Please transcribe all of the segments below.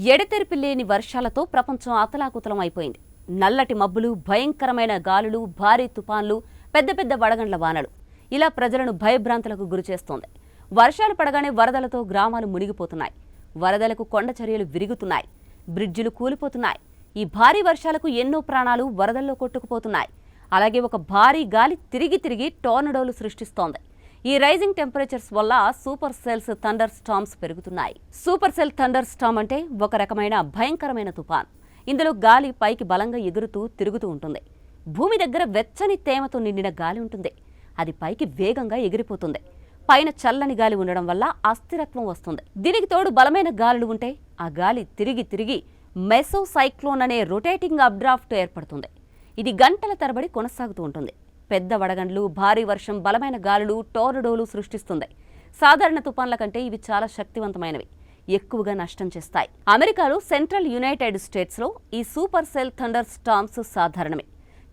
ఎడతెరిపి లేని వర్షాలతో ప్రపంచం అతలాకుతలం అయిపోయింది. నల్లటి మబ్బులు, భయంకరమైన గాలులు, భారీ తుఫాన్లు, పెద్ద పెద్ద వడగండ్ల వానలు ఇలా ప్రజలను భయభ్రాంతులకు గురిచేస్తోంది. వర్షాలు పడగానే వరదలతో గ్రామాలు మునిగిపోతున్నాయి. వరదలకు కొండ చర్యలు విరుగుతున్నాయి. బ్రిడ్జిలు కూలిపోతున్నాయి. ఈ భారీ వర్షాలకు ఎన్నో ప్రాణాలు వరదల్లో కొట్టుకుపోతున్నాయి. అలాగే ఒక భారీ గాలి తిరిగి టోర్నడోలు సృష్టిస్తోంది. ఈ రైజింగ్ టెంపరేచర్స్ వల్ల సూపర్ సెల్స్ థండర్ స్టార్మ్స్ పెరుగుతున్నాయి. సూపర్ సెల్ థండర్ స్టార్మ్ అంటే ఒక రకమైన భయంకరమైన తుఫాన్. ఇందులో గాలి పైకి బలంగా ఎగురుతూ తిరుగుతూ ఉంటుంది. భూమి దగ్గర వెచ్చని తేమతో నిండిన గాలి ఉంటుంది. అది పైకి వేగంగా ఎగిరిపోతుంది. పైన చల్లని గాలి ఉండడం వల్ల అస్థిరత్వం వస్తుంది. దీనికి తోడు బలమైన గాలులు ఉంటే ఆ గాలి తిరిగి మెసోసైక్లోన్ అనే రొటేటింగ్ అప్డ్రాఫ్ట్ ఏర్పడుతుంది. ఇది గంటల తరబడి కొనసాగుతూ ఉంటుంది. పెద్ద వడగండ్లు, భారీ వర్షం, బలమైన గాలులు, టోర్నడోలు సృష్టిస్తుంది. సాధారణ తుఫాన్ల కంటే ఇవి చాలా శక్తివంతమైనవి. ఎక్కువగా నష్టం చేస్తాయి. అమెరికాలో సెంట్రల్ యునైటెడ్ స్టేట్స్లో ఈ సూపర్ సెల్ థండర్ స్టార్మ్స్ సాధారణమే.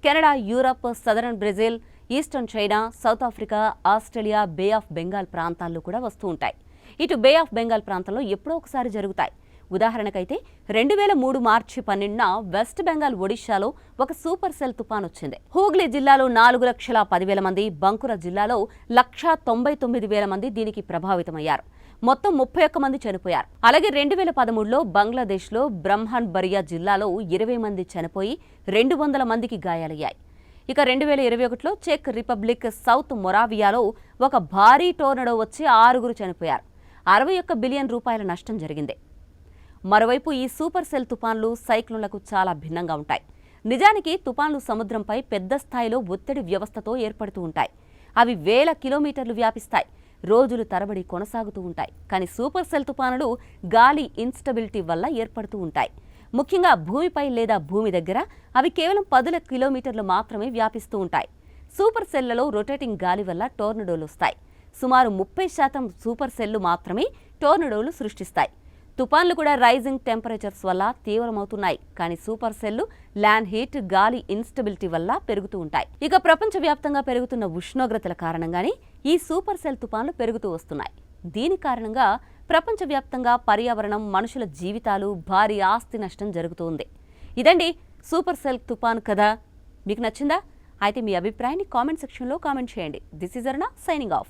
Canada, Europe, southern Brazil, eastern China, South Africa, Australia, bay of Bengal ప్రాంతాల్లో కూడా వస్తూ ఉంటాయి. ఇటు బే ఆఫ్ బెంగాల్ ప్రాంతంలో ఎప్పుడో ఒకసారి జరుగుతాయి. ఉదాహరణకైతే 2003 మార్చి 12న వెస్ట్ బెంగాల్, ఒడిశాలో ఒక సూపర్ సెల్ తుఫాన్ వచ్చింది. హూగ్లీ జిల్లాలో 4,10,000 మంది, బంకురా జిల్లాలో 1,99,000 మంది దీనికి ప్రభావితమయ్యారు. మొత్తం 31 మంది చనిపోయారు. అలాగే 2013లో బంగ్లాదేశ్లో బ్రహ్మన్ బరియా జిల్లాలో 20 మంది చనిపోయి 200 మందికి గాయాలయ్యాయి. ఇక 2021లో చెక్ రిపబ్లిక్ సౌత్ మొరావియాలో ఒక భారీ టోర్నడో వచ్చి 6 చనిపోయారు. 61 బిలియన్ రూపాయల నష్టం జరిగింది. మరోవైపు ఈ సూపర్ సెల్ తుఫాన్లు సైక్లోన్లకు చాలా భిన్నంగా ఉంటాయి. నిజానికి తుఫాన్లు సముద్రంపై పెద్ద స్థాయిలో ఒత్తిడి వ్యవస్థతో ఏర్పడుతూ ఉంటాయి. అవి వేల కిలోమీటర్లు వ్యాపిస్తాయి. రోజులు తరబడి కొనసాగుతూ ఉంటాయి. కానీ సూపర్ సెల్ తుఫానులు గాలి ఇన్స్టబిలిటీ వల్ల ఏర్పడుతూ ఉంటాయి. ముఖ్యంగా భూమిపై లేదా భూమి దగ్గర అవి కేవలం 10 కిలోమీటర్లు మాత్రమే వ్యాపిస్తూ ఉంటాయి. సూపర్ సెల్లలో రొటేటింగ్ గాలి వల్ల టోర్నడోలు వస్తాయి. సుమారు 30% సూపర్ సెల్లు మాత్రమే టోర్నడోలు సృష్టిస్తాయి. తుఫాన్లు కూడా రైజింగ్ టెంపరేచర్స్ వల్ల తీవ్రమవుతున్నాయి. కానీ సూపర్ సెల్లు ల్యాండ్ హీట్, గాలి ఇన్స్టబిలిటీ వల్ల పెరుగుతూ ఉంటాయి. ఇక ప్రపంచవ్యాప్తంగా పెరుగుతున్న ఉష్ణోగ్రతల కారణంగానే ఈ సూపర్ సెల్ తుఫాన్లు పెరుగుతూ వస్తున్నాయి. దీని కారణంగా ప్రపంచవ్యాప్తంగా పర్యావరణం, మనుషుల జీవితాలు, భారీ ఆస్తి నష్టం జరుగుతుంది. ఇదండి సూపర్ సెల్ తుఫాన్ కథ. మీకు నచ్చిందా? అయితే మీ అభిప్రాయాన్ని కామెంట్ సెక్షన్లో కామెంట్ చేయండి. This is Aruna signing off.